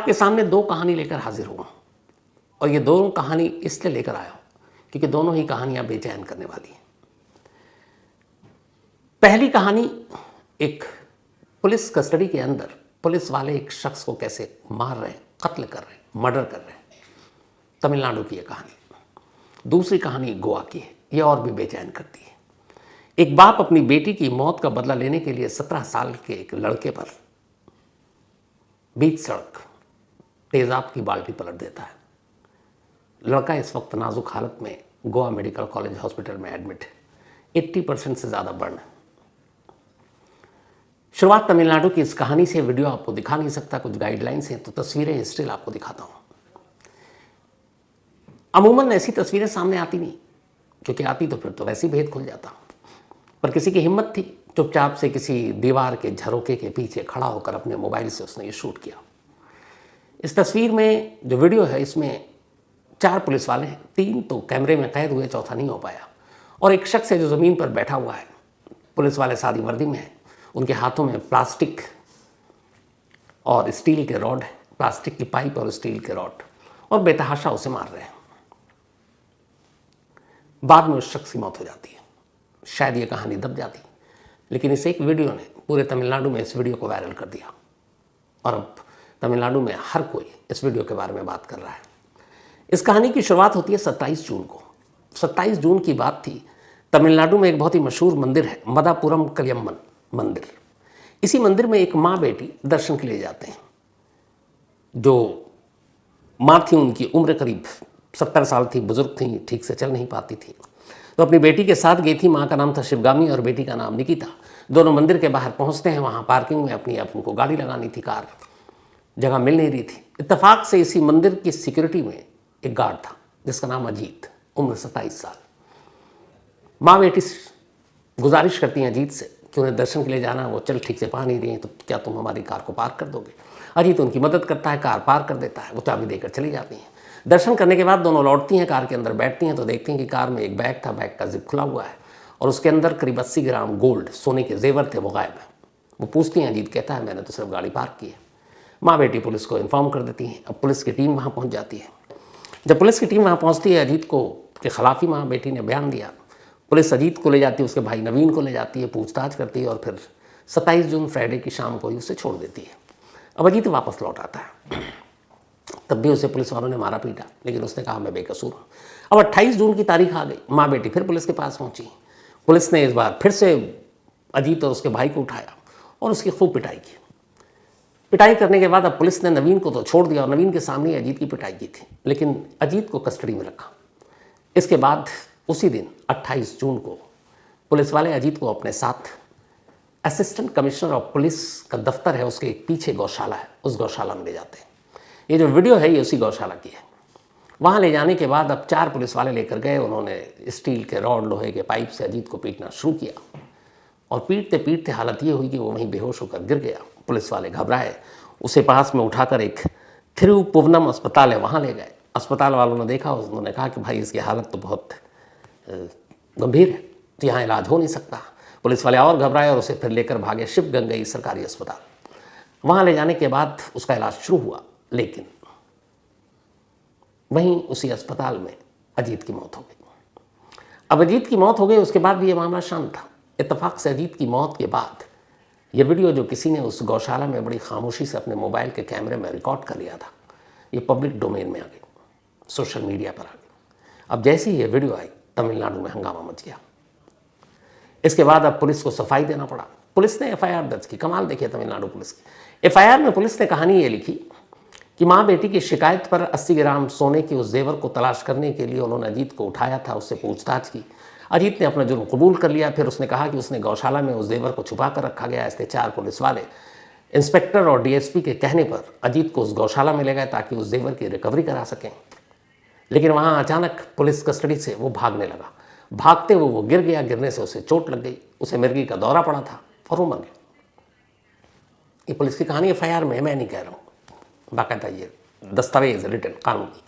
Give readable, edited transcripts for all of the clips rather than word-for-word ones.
आपके सामने दो कहानी लेकर हाजिर हुआ और ये दोनों कहानी इसलिए लेकर आया हूं क्योंकि दोनों ही कहानियां बेचैन करने वाली हैं। पहली कहानी, एक पुलिस कस्टडी के अंदर पुलिस वाले एक शख्स को कैसे मार रहे हैं, कत्ल कर रहे हैं, मर्डर कर रहे हैं, तमिलनाडु की यह कहानी। दूसरी कहानी गोवा की है, यह और भी बेचैन करती है। एक बाप अपनी बेटी की मौत का बदला लेने के लिए 17 साल के एक लड़के पर बीच सड़क तेजाब की बाल्टी पलट देता है। लड़का इस वक्त नाजुक हालत में गोवा मेडिकल कॉलेज हॉस्पिटल में एडमिट है। 80% से ज़्यादा बर्न है। शुरुआत तमिलनाडु की इस कहानी से। वीडियो आपको दिखा नहीं सकता, कुछ गाइडलाइंस हैं, तो तस्वीरें स्टिल आपको दिखाता हूँ। अमूमन ऐसी तस्वीरें सामने आती नहीं, क्योंकि आती तो फिर तो वैसे ही भेद खुल जाता। पर किसी की हिम्मत थी, चुपचाप से किसी दीवार के झरोके के पीछे खड़ा होकर अपने मोबाइल से उसने ये शूट किया। इस तस्वीर में जो वीडियो है, इसमें 4 पुलिस वाले हैं, 3 तो कैमरे में कैद हुए, चौथा नहीं हो पाया। और एक शख्स है जो ज़मीन पर बैठा हुआ है। पुलिस वाले सादी वर्दी में हैं, उनके हाथों में प्लास्टिक और स्टील के रॉड है, प्लास्टिक की पाइप और स्टील के रॉड, और बेतहाशा उसे मार रहे हैं। बाद में उस शख्स की मौत हो जाती है। शायद ये कहानी दब जाती, लेकिन इस एक वीडियो ने पूरे तमिलनाडु में इस वीडियो को वायरल कर दिया और अब तमिलनाडु में हर कोई इस वीडियो के बारे में बात कर रहा है। इस कहानी की शुरुआत होती है 27 जून को। 27 जून की बात थी। तमिलनाडु में एक बहुत ही मशहूर मंदिर है, मदापुरम कलियम्मन मंदिर। इसी मंदिर में एक माँ बेटी दर्शन के लिए जाते हैं। जो माँ थी, उनकी उम्र करीब 70 साल थी, बुजुर्ग थी, ठीक से चल नहीं पाती थी, तो अपनी बेटी के साथ गई थी। माँ का नाम था शिवगामी और बेटी का नाम निकिता। दोनों मंदिर के बाहर पहुँचते हैं। वहाँ पार्किंग में अपनी उनको गाड़ी लगानी थी, कार, जगह मिल नहीं रही थी। इत्तेफाक से इसी मंदिर की सिक्योरिटी में एक गार्ड था जिसका नाम अजीत, उम्र 27 साल। माँ बेटी गुजारिश करती हैं अजीत से कि उन्हें दर्शन के लिए जाना, वो चल ठीक से पा नहीं रही हैं, तो क्या तुम हमारी कार को पार्क कर दोगे। अजीत उनकी मदद करता है, कार पार्क कर देता है, वो चाबी देकर चली जाती हैं। दर्शन करने के बाद दोनों लौटती हैं, कार के अंदर बैठती हैं तो देखती हैं कि कार में एक बैग था, बैग का जिप खुला हुआ है और उसके अंदर करीब 80 ग्राम गोल्ड, सोने के जेवर थे, वो गायब है। वो पूछती हैं, अजीत कहता है मैंने तो सिर्फ गाड़ी पार्क की है। माँ बेटी पुलिस को इन्फॉर्म कर देती हैं। अब पुलिस की टीम वहाँ पहुँच जाती है। जब पुलिस की टीम वहाँ पहुँचती है, अजीत को के खिलाफ ही माँ बेटी ने बयान दिया। पुलिस अजीत को ले जाती है, उसके भाई नवीन को ले जाती है, पूछताछ करती है और फिर 27 जून फ्राइडे की शाम को ही उसे छोड़ देती है। अब अजीत वापस लौट आता है। तब भी उसे पुलिस वालों ने मारा पीटा, लेकिन उसने कहा मैं बेकसूर हूँ। अब 28 जून की तारीख आ गई। माँ बेटी फिर पुलिस के पास पहुँची। पुलिस ने इस बार फिर से अजीत और उसके भाई को उठाया और उसकी खूब पिटाई की। पिटाई करने के बाद अब पुलिस ने नवीन को तो छोड़ दिया और नवीन के सामने अजीत की पिटाई की थी, लेकिन अजीत को कस्टडी में रखा। इसके बाद उसी दिन 28 जून को पुलिस वाले अजीत को अपने साथ असिस्टेंट कमिश्नर ऑफ पुलिस का दफ्तर है, उसके पीछे गौशाला है, उस गौशाला में ले जाते हैं। ये जो वीडियो है ये उसी गौशाला की है। वहाँ ले जाने के बाद अब 4 पुलिस वाले लेकर गए। उन्होंने स्टील के रॉड, लोहे के पाइप से अजीत को पीटना शुरू किया और पीटते पीटते हालत ये हुई कि वो वहीं बेहोश होकर गिर गया। पुलिस वाले घबराए, उसे पास में उठाकर एक थिरुपुवनम अस्पताल है वहाँ ले गए। अस्पताल वालों ने देखा, उन्होंने कहा कि भाई इसकी हालत तो बहुत गंभीर है, तो यहाँ इलाज हो नहीं सकता। पुलिस वाले और घबराए और उसे फिर लेकर भागे शिवगंगई सरकारी अस्पताल। वहाँ ले जाने के बाद उसका इलाज शुरू हुआ, लेकिन वहीं उसी अस्पताल में अजीत की मौत हो गई। अब अजीत की मौत हो गई, उसके बाद भी ये मामला शांत था। इत्तेफाक से अजीत की मौत के बाद ये वीडियो जो किसी ने उस गौशाला में बड़ी खामोशी से अपने मोबाइल के कैमरे में रिकॉर्ड कर लिया था, ये पब्लिक डोमेन में आ गई, सोशल मीडिया पर आ गई। अब जैसे ही ये वीडियो आई, तमिलनाडु में हंगामा मच गया। इसके बाद अब पुलिस को सफाई देना पड़ा। पुलिस ने एफआईआर दर्ज की। कमाल देखिए तमिलनाडु पुलिस की। एफआईआर में पुलिस ने कहानी ये लिखी कि माँ बेटी की शिकायत पर 80 ग्राम सोने के उस जेवर को तलाश करने के लिए उन्होंने अजीत को उठाया था, उससे पूछताछ की। अजीत ने अपना जुर्म कबूल कर लिया। फिर उसने कहा कि उसने गौशाला में उस जेवर को छुपा कर रखा गया। इसलिए 4 पुलिस वाले इंस्पेक्टर और डीएसपी के कहने पर अजीत को उस गौशाला में ले गए ताकि उस जेवर की रिकवरी करा सकें। लेकिन वहाँ अचानक पुलिस कस्टडी से वो भागने लगा। भागते हुए वो गिर गया। गिरने से उसे चोट लग गई, उसे मिर्गी का दौरा पड़ा था और वो मर गया। ये पुलिस की कहानी एफआईआर में, मैं नहीं कह रहा हूँ, बाकायदा ये दस्तावेज रिटन कानूनी।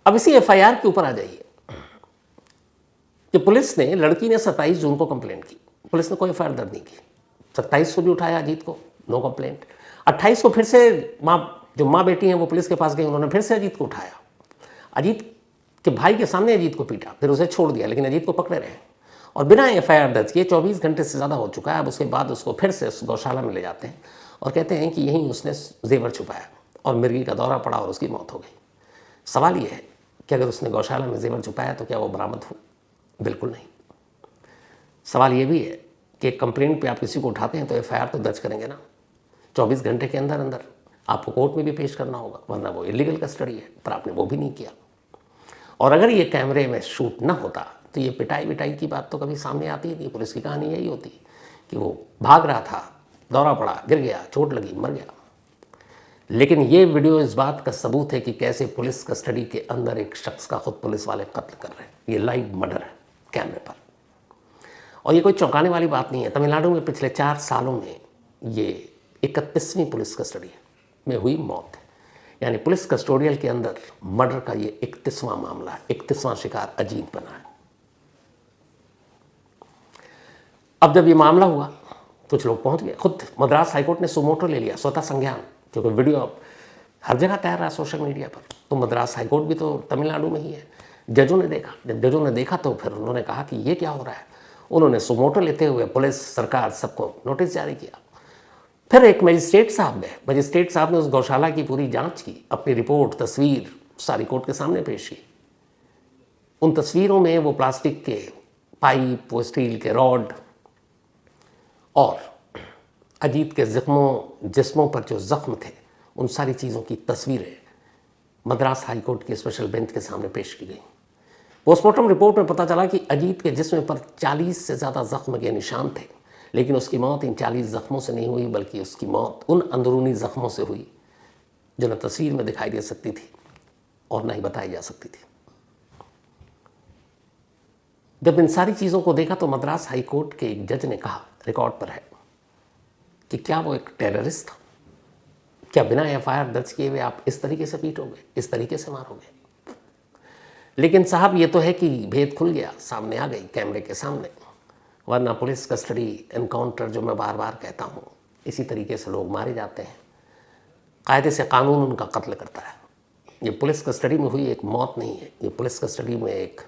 अब इसी एफआईआर के ऊपर आ जाइए कि पुलिस ने, लड़की ने 27 जून को कंप्लेंट की। पुलिस ने कोई एफआईआर दर्ज नहीं की। 27 को भी उठाया अजीत को, नो कंप्लेंट। 28 को फिर से जो माँ बेटी हैं वो पुलिस के पास गई, उन्होंने फिर से अजीत को उठाया, अजीत के भाई के सामने अजीत को पीटा, फिर उसे छोड़ दिया, लेकिन अजीत को पकड़े रहे और बिना FIR दर्ज किए 24 घंटे से ज़्यादा हो चुका है। अब उसके बाद उसको फिर से उस गौशाला में ले जाते हैं और कहते हैं कि यहीं उसने जेवर छुपाया और मिर्गी का दौरा पड़ा और उसकी मौत हो गई। सवाल ये है कि अगर उसने गौशाला में जेवर छुपाया तो क्या वो बरामद हो? बिल्कुल नहीं। सवाल ये भी है कि कंप्लेंट पे आप किसी को उठाते हैं तो FIR तो दर्ज करेंगे ना, 24 घंटे के अंदर अंदर आपको कोर्ट में भी पेश करना होगा, वरना वो इलीगल कस्टडी है, पर आपने वो भी नहीं किया। और अगर ये कैमरे में शूट ना होता तो ये पिटाई विटाई की बात तो कभी सामने आती ही नहीं। पुलिस की कहानी यही होती कि वो भाग रहा था, दौरा पड़ा, गिर गया, चोट लगी, मर गया। लेकिन ये वीडियो इस बात का सबूत है कि कैसे पुलिस कस्टडी के अंदर एक शख्स का खुद पुलिस वाले कत्ल कर रहे हैं। ये लाइव मर्डर है कैमरे पर, और ये कोई चौंकाने वाली बात नहीं है। तमिलनाडु में पिछले 4 सालों में ये 31वीं पुलिस कस्टडी में हुई मौत है, यानी पुलिस कस्टोडियल के अंदर मर्डर का ये 31वां मामला है, 31वां शिकार अजीत बना है। अब जब ये मामला हुआ कुछ लोग पहुंच गए, खुद मद्रास हाईकोर्ट ने सुमोटो ले लिया, स्वतः संज्ञान, क्योंकि वीडियो अब हर जगह तैर रहा है सोशल मीडिया पर। तो मद्रास हाईकोर्ट भी तो तमिलनाडु में ही है। जजों ने देखा, जब जजों ने देखा तो फिर उन्होंने कहा कि ये क्या हो रहा है। उन्होंने सुमोटो लेते हुए पुलिस, सरकार, सबको नोटिस जारी किया। फिर एक मजिस्ट्रेट साहब गए, मजिस्ट्रेट साहब ने उस गौशाला की पूरी जांच की, अपनी रिपोर्ट, तस्वीर सारी कोर्ट के सामने पेश की। उन तस्वीरों में वो प्लास्टिक के पाइप, वो स्टील के रॉड और अजीत के जिस्मों पर जो जख्म थे, उन सारी चीज़ों की तस्वीरें मद्रास हाईकोर्ट की स्पेशल बेंच के सामने पेश की गई। पोस्टमार्टम रिपोर्ट में पता चला कि अजीत के जिस्म पर 40 से ज़्यादा जख्म के निशान थे, लेकिन उसकी मौत इन 40 जख्मों से नहीं हुई, बल्कि उसकी मौत उन अंदरूनी जख्मों से हुई जो न तस्वीर में दिखाई दे सकती थी और न ही बताई जा सकती थी। जब इन सारी चीज़ों को देखा तो मद्रास हाईकोर्ट के एक जज ने कहा, रिकॉर्ड पर है, कि क्या वो एक टेररिस्ट था? क्या बिना FIR दर्ज किए हुए आप इस तरीके से पीटोगे, इस तरीके से मारोगे? लेकिन साहब ये तो है कि भेद खुल गया, सामने आ गई कैमरे के सामने, वरना पुलिस कस्टडी एनकाउंटर जो मैं बार बार कहता हूँ, इसी तरीके से लोग मारे जाते हैं। कायदे से कानून उनका कत्ल करता है। ये पुलिस कस्टडी में हुई एक मौत नहीं है, ये पुलिस कस्टडी में एक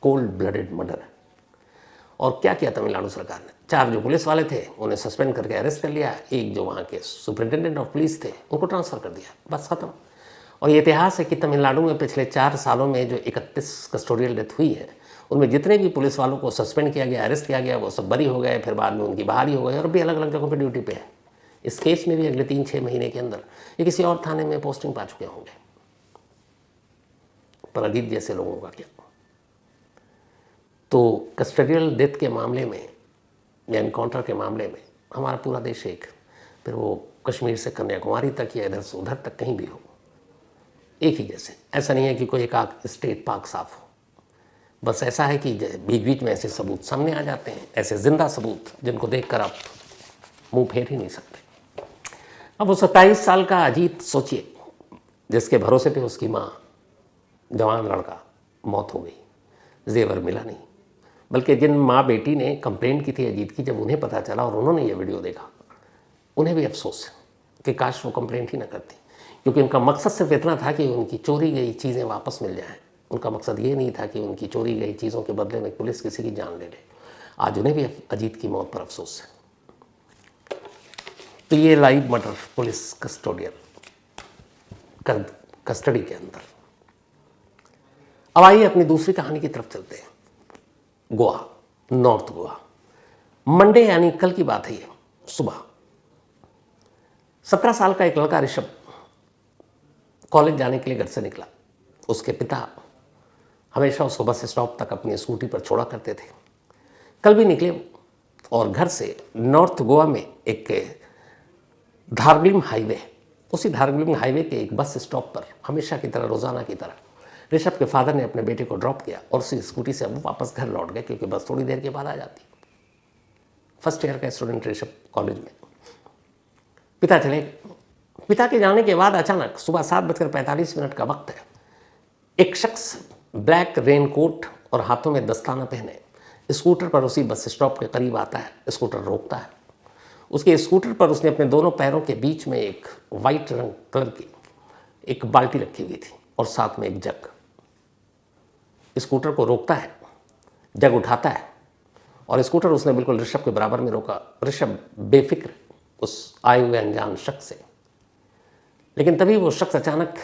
कोल्ड ब्लडेड मर्डर है। और क्या किया तमिलनाडु सरकार ने? 4 जो पुलिस वाले थे उन्हें सस्पेंड करके अरेस्ट कर लिया, एक जो वहाँ के सुपरिटेंडेंट ऑफ पुलिस थे उनको ट्रांसफ़र कर दिया, बस ख़त्म। और ये इतिहास है कि तमिलनाडु में पिछले 4 सालों में जो 31 कस्टोडियल डेथ हुई है, उनमें जितने भी पुलिस वालों को सस्पेंड किया गया, अरेस्ट किया गया, वो सब बरी हो गए, फिर बाद में उनकी बहाली हो गई और भी अलग अलग जगहों पर ड्यूटी पे है। इस केस में भी अगले 3-6 महीने के अंदर ये किसी और थाने में पोस्टिंग पा चुके होंगे। पर अजीत जैसे लोगों का क्या? तो कस्टडियल डेथ के मामले में या एनकाउंटर के मामले में हमारा पूरा देश एक, फिर वो कश्मीर से कन्याकुमारी तक या इधर से उधर तक कहीं भी हो, एक ही जैसे। ऐसा नहीं है कि कोई एक आध स्टेट पाक साफ हो, बस ऐसा है कि बीच बीच में ऐसे सबूत सामने आ जाते हैं, ऐसे जिंदा सबूत जिनको देखकर आप मुंह फेर ही नहीं सकते। अब वो 27 साल का अजीत सोचिए, जिसके भरोसे पे उसकी माँ, जवान लड़का, मौत हो गई, जेवर मिला नहीं। बल्कि जिन माँ बेटी ने कंप्लेंट की थी अजीत की, जब उन्हें पता चला और उन्होंने ये वीडियो देखा, उन्हें भी अफसोस है कि काश वो कंप्लेंट ही ना करती, क्योंकि उनका मकसद सिर्फ इतना था कि उनकी चोरी गई चीज़ें वापस मिल जाएं। उनका मकसद ये नहीं था कि उनकी चोरी गई चीज़ों के बदले में पुलिस किसी की जान ले ले। आज उन्हें भी अजीत की मौत पर अफसोस है। तो ये live murder police custodial custody के अंदर। अब आइए अपनी दूसरी कहानी की तरफ चलते हैं। गोवा, नॉर्थ गोवा, मंडे यानी कल की बात है ये सुबह। 17 साल का एक लड़का ऋषभ कॉलेज जाने के लिए घर से निकला। उसके पिता हमेशा उसको बस स्टॉप तक अपनी स्कूटी पर छोड़ा करते थे। कल भी निकले और घर से नॉर्थ गोवा में एक धारगलिम हाईवे, उसी धारगलिम हाईवे के एक बस स्टॉप पर हमेशा की तरह, रोज़ाना की तरह ऋषभ के फादर ने अपने बेटे को ड्रॉप किया और उसी स्कूटी से वो वापस घर लौट गए, क्योंकि बस थोड़ी देर के बाद आ जाती। फर्स्ट ईयर का स्टूडेंट ऋषभ कॉलेज में। पिता चले। पिता के जाने के बाद अचानक सुबह 7:45 का वक्त है, एक शख्स ब्लैक रेनकोट और हाथों में दस्ताना पहने स्कूटर पर उसी बस स्टॉप के करीब आता है। स्कूटर रोकता है। उसके स्कूटर पर उसने अपने दोनों पैरों के बीच में एक वाइट रंग कलर की एक बाल्टी रखी हुई थी और साथ में एक जग। स्कूटर को रोकता है, जग उठाता है और स्कूटर उसने बिल्कुल ऋषभ के बराबर में रोका। ऋषभ बेफिक्र उस आए हुए अनजान शख्स से, लेकिन तभी वो शख्स अचानक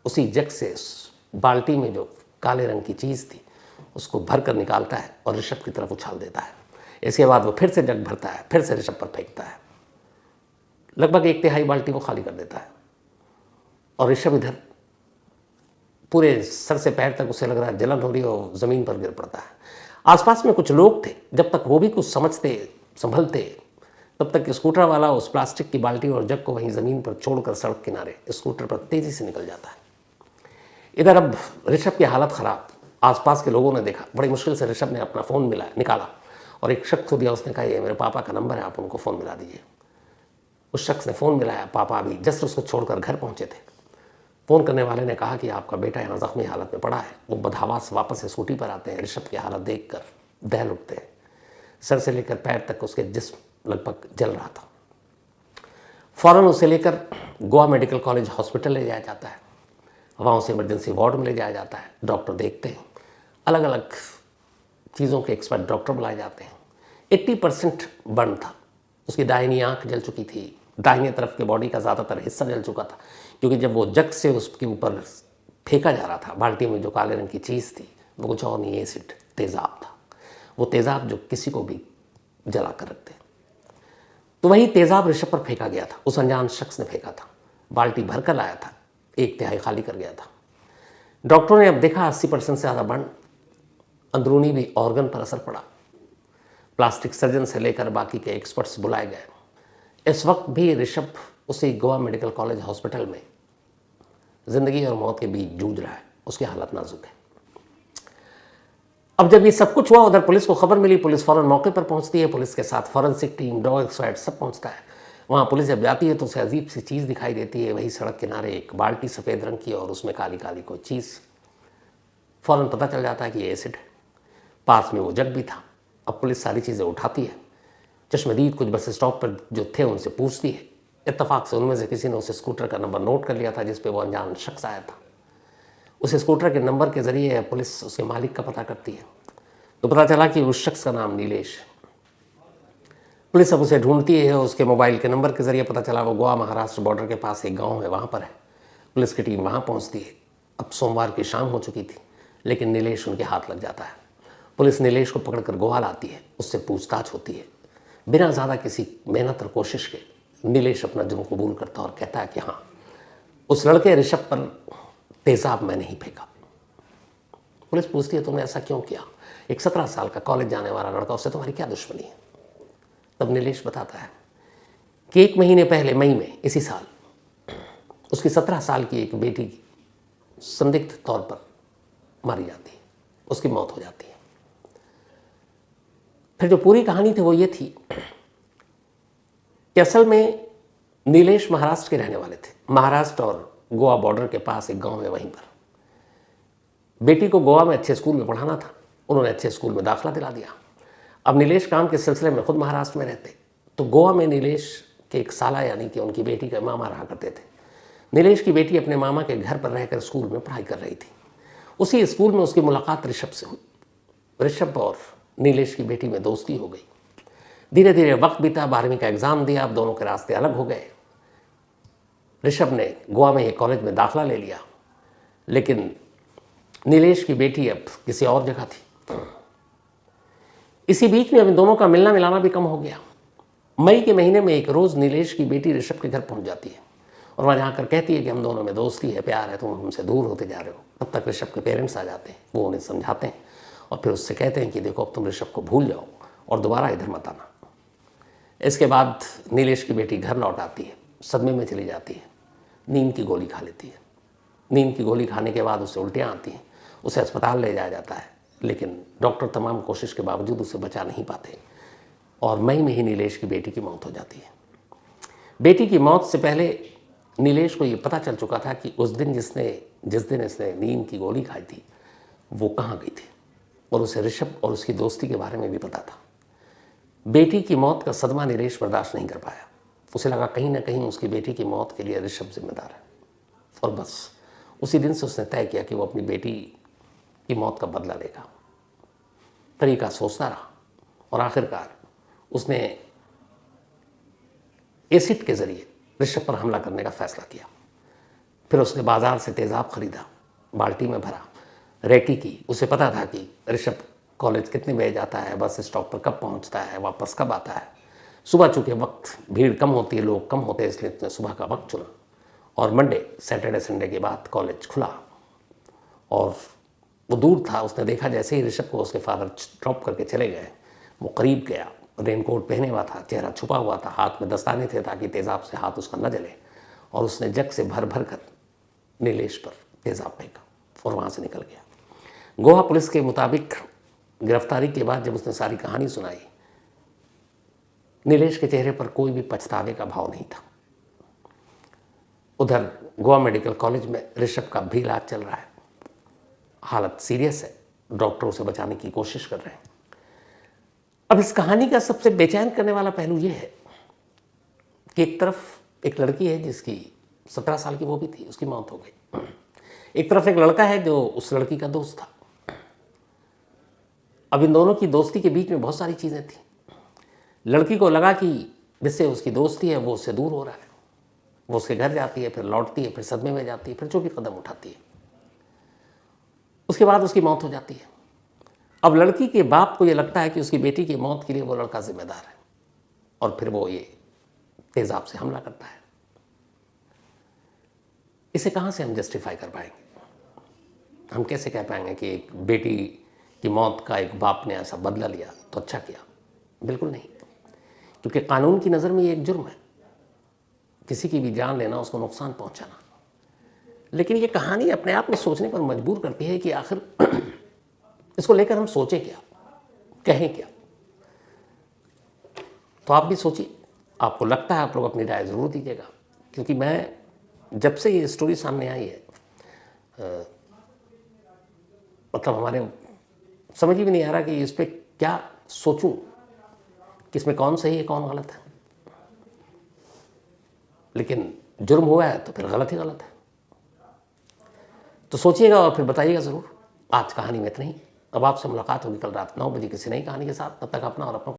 उसी जग से उस बाल्टी में जो काले रंग की चीज़ थी उसको भर कर निकालता है और ऋषभ की तरफ उछाल देता है। इसके बाद वो फिर से जग भरता है, फिर से ऋषभ पर फेंकता है। लगभग 1/3 बाल्टी को खाली कर देता है और ऋषभ इधर पूरे सर से पैर तक उसे लग रहा है जलन हो रही है और ज़मीन पर गिर पड़ता है। आसपास में कुछ लोग थे, जब तक वो भी कुछ समझते संभलते तब तक स्कूटर वाला उस प्लास्टिक की बाल्टी और जग को वहीं ज़मीन पर छोड़कर सड़क किनारे स्कूटर पर तेज़ी से निकल जाता है। इधर अब ऋषभ की हालत ख़राब। आसपास के लोगों ने देखा, बड़ी मुश्किल से ऋषभ ने अपना फ़ोन निकाला और एक शख्स को दिया। उसने कहा ये मेरे पापा का नंबर है, आप उनको फ़ोन मिला दीजिए। उस शख्स ने फ़ोन मिलाया। पापा अभी जस्ट उसको छोड़कर घर पहुँचे थे। फ़ोन करने वाले ने कहा कि आपका बेटा यहाँ ज़ख्मी हालत में पड़ा है। वो बदहवास वापस से स्कूटी पर आते हैं। ऋषभ की हालत देखकर दहल उठते हैं। सर से लेकर पैर तक उसके जिस्म लगभग जल रहा था। फ़ौरन उसे लेकर गोवा मेडिकल कॉलेज हॉस्पिटल ले जाया जाता है। वहाँ उसे इमरजेंसी वार्ड में ले जाया जाता है। डॉक्टर देखते हैं, अलग अलग चीज़ों के एक्सपर्ट डॉक्टर बुलाए जाते हैं। 80% बर्न था। उसकी दाहिनी आँख जल चुकी थी, दाहिने तरफ के बॉडी का ज़्यादातर हिस्सा जल चुका था, क्योंकि जब वो जग से उसके ऊपर फेंका जा रहा था बाल्टी में जो काले रंग की चीज़ थी वो कुछ और नहीं, एसिड तेज़ाब था। वो तेज़ाब जो किसी को भी जला कर रखते। तो वही तेज़ाब ऋषभ पर फेंका गया था। उस अनजान शख्स ने फेंका था। बाल्टी भर कर लाया था, 1/3 खाली कर गया था। डॉक्टरों ने अब देखा 80% से ज़्यादा बर्न, अंदरूनी भी ऑर्गन पर असर पड़ा। प्लास्टिक सर्जन से लेकर बाकी के एक्सपर्ट्स बुलाए गए। इस वक्त भी ऋषभ उसी गोवा मेडिकल कॉलेज हॉस्पिटल में ज़िंदगी और मौत के बीच जूझ रहा है। उसकी हालत नाजुक है। अब जब ये सब कुछ हुआ, उधर पुलिस को खबर मिली। पुलिस फ़ौरन मौके पर पहुंचती है। पुलिस के साथ फॉरेंसिक टीम, डॉग एक्सपर्ट सब पहुंचता है। वहाँ पुलिस जब जाती है तो उसे अजीब सी चीज़ दिखाई देती है। वही सड़क किनारे एक बाल्टी सफ़ेद रंग की और उसमें काली काली कोई चीज़। फ़ौरन पता चल जाता है कि ये एसिड है। पास में वो जग भी था। अब पुलिस सारी चीज़ें उठाती है। चश्मदीद कुछ बस स्टॉप पर जो थे उनसे पूछती है। इत्तफाक से उनमें से किसी ने उस स्कूटर का नंबर नोट कर लिया था जिस पे वो अनजान शख्स आया था। उस स्कूटर के नंबर के ज़रिए पुलिस उसके मालिक का पता करती है तो पता चला कि उस शख्स का नाम नीलेश। पुलिस अब उसे ढूंढती है। उसके मोबाइल के नंबर के ज़रिए पता चला वो गोवा महाराष्ट्र बॉर्डर के पास एक गाँव है, वहाँ पर है। पुलिस की टीम वहाँ पहुँचती है। अब सोमवार की शाम हो चुकी थी, लेकिन नीलेश उनके हाथ लग जाता है। पुलिस नीलेश को पकड़कर गोवा लाती है। उससे पूछताछ होती है। बिना ज़्यादा किसी मेहनत और कोशिश के नीलेश अपना जुर्म कबूल करता और कहता है कि हाँ, उस लड़के ऋषभ पर तेज़ाब मैंने ही फेंका। पुलिस पूछती है तुमने ऐसा क्यों किया? एक 17 साल का कॉलेज जाने वाला लड़का, उससे तुम्हारी क्या दुश्मनी है? तब नीलेश बताता है कि 1 महीने पहले मई में इसी साल उसकी 17 साल की एक बेटी संदिग्ध तौर पर मारी जाती है। उसकी मौत हो जाती है। फिर जो पूरी कहानी थी वो ये थी कि असल में नीलेश महाराष्ट्र के रहने वाले थे। महाराष्ट्र और गोवा बॉर्डर के पास एक गांव है, वहीं पर बेटी को गोवा में अच्छे स्कूल में पढ़ाना था। उन्होंने अच्छे स्कूल में दाखिला दिला दिया। अब नीलेश काम के सिलसिले में खुद महाराष्ट्र में रहते, तो गोवा में नीलेश के एक साला यानी कि उनकी बेटी के मामा रहा करते थे। नीलेश की बेटी अपने मामा के घर पर रहकर स्कूल में पढ़ाई कर रही थी। उसी स्कूल में उसकी मुलाकात ऋषभ से हुई। ऋषभ और नीलेश की बेटी में दोस्ती हो गई। धीरे धीरे वक्त बीता, 12वीं का एग्ज़ाम दिया। अब दोनों के रास्ते अलग हो गए। ऋषभ ने गोवा में एक कॉलेज में दाखिला ले लिया, लेकिन नीलेश की बेटी अब किसी और जगह थी। इसी बीच में अब दोनों का मिलना मिलाना भी कम हो गया। मई के महीने में एक रोज़ नीलेश की बेटी ऋषभ के घर पहुंच जाती है और वहाँ जाकर कहती है कि हम दोनों में दोस्ती है, प्यार है, तुम हमसे दूर होते जा रहे हो। तब तक ऋषभ के पेरेंट्स आ जाते हैं। वो उन्हें समझाते हैं और फिर उससे कहते हैं कि देखो अब तुम ऋषभ को भूल जाओ और दोबारा इधर मत आना। इसके बाद नीलेश की बेटी घर लौट आती है, सदमे में चली जाती है, नींद की गोली खा लेती है। नींद की गोली खाने के बाद उसे उल्टियाँ आती हैं। उसे अस्पताल ले जाया जाता है, लेकिन डॉक्टर तमाम कोशिश के बावजूद उसे बचा नहीं पाते और मई में ही नीलेश की बेटी की मौत हो जाती है। बेटी की मौत से पहले नीलेश को ये पता चल चुका था कि उस दिन जिस दिन इसने नींद की गोली खाई थी वो कहाँ गई थी, और उसे ऋषभ और उसकी दोस्ती के बारे में भी पता था। बेटी की मौत का सदमा नीलेश बर्दाश्त नहीं कर पाया। उसे लगा कहीं ना कहीं उसकी बेटी की मौत के लिए ऋषभ जिम्मेदार है, और बस उसी दिन से उसने तय किया कि वो अपनी बेटी की मौत का बदला लेगा। तरीका सोचता रहा और आखिरकार उसने एसिड के जरिए ऋषभ पर हमला करने का फैसला किया। फिर उसने बाजार से तेज़ाब खरीदा, बाल्टी में भरा, रेकी की। उसे पता था कि ऋषभ कॉलेज कितने बजे जाता है, बस स्टॉप पर कब पहुंचता है, वापस कब आता है। सुबह चूँकि वक्त भीड़ कम होती है, लोग कम होते हैं, इसलिए उसने सुबह का वक्त चुना। और मंडे, सैटरडे, संडे के बाद कॉलेज खुला और वो दूर था। उसने देखा जैसे ही ऋषभ को उसके फादर ड्रॉप करके चले गए, वो करीब गया। रेनकोट पहने हुआ था, चेहरा छुपा हुआ था, हाथ में दस्ताने थे ताकि तेज़ाब से हाथ उसका न जले, और उसने जग से भर भर कर नीलेश पर तेज़ाब फेंका और वहाँ से निकल गया। गोवा पुलिस के मुताबिक गिरफ्तारी के बाद जब उसने सारी कहानी सुनाई, नीलेश के चेहरे पर कोई भी पछतावे का भाव नहीं था। उधर गोवा मेडिकल कॉलेज में ऋषभ का भी इलाज चल रहा है। हालत सीरियस है, डॉक्टर उसे बचाने की कोशिश कर रहे हैं। अब इस कहानी का सबसे बेचैन करने वाला पहलू यह है कि एक तरफ एक लड़की है जिसकी 17 साल की वो भी थी, उसकी मौत हो गई। एक तरफ एक लड़का है जो उस लड़की का दोस्त था। अब इन दोनों की दोस्ती के बीच में बहुत सारी चीज़ें थी। लड़की को लगा कि जिससे उसकी दोस्ती है वो उससे दूर हो रहा है। वो उसके घर जाती है, फिर लौटती है, फिर सदमे में जाती है, फिर जो भी कदम उठाती है। उसके बाद उसकी मौत हो जाती है। अब लड़की के बाप को ये लगता है कि उसकी बेटी की मौत के लिए वो लड़का जिम्मेदार है, और फिर वो ये तेज़ाब से हमला करता है। इसे कहाँ से हम जस्टिफाई कर पाएंगे? हम कैसे कह पाएंगे कि एक बेटी की मौत का एक बाप ने ऐसा बदला लिया तो अच्छा किया? बिल्कुल नहीं, क्योंकि कानून की नज़र में ये एक जुर्म है, किसी की भी जान लेना, उसको नुकसान पहुंचाना। लेकिन ये कहानी अपने आप में सोचने पर मजबूर करती है कि आखिर इसको लेकर हम सोचें क्या, कहें क्या। तो आप भी सोचिए, आपको लगता है आप लोग अपनी राय ज़रूर दीजिएगा, क्योंकि मैं जब से ये स्टोरी सामने आई है मतलब हमारे समझ ही भी नहीं आ रहा कि इस पर क्या सोचूं, कि इसमें कौन सही है कौन गलत है। लेकिन जुर्म हुआ है तो फिर गलत ही गलत है। तो सोचिएगा और फिर बताइएगा ज़रूर। आज कहानी में इतना ही। अब आपसे मुलाकात होगी कल रात 9 बजे किसी नई कहानी के साथ। तब तक अपना और अपनों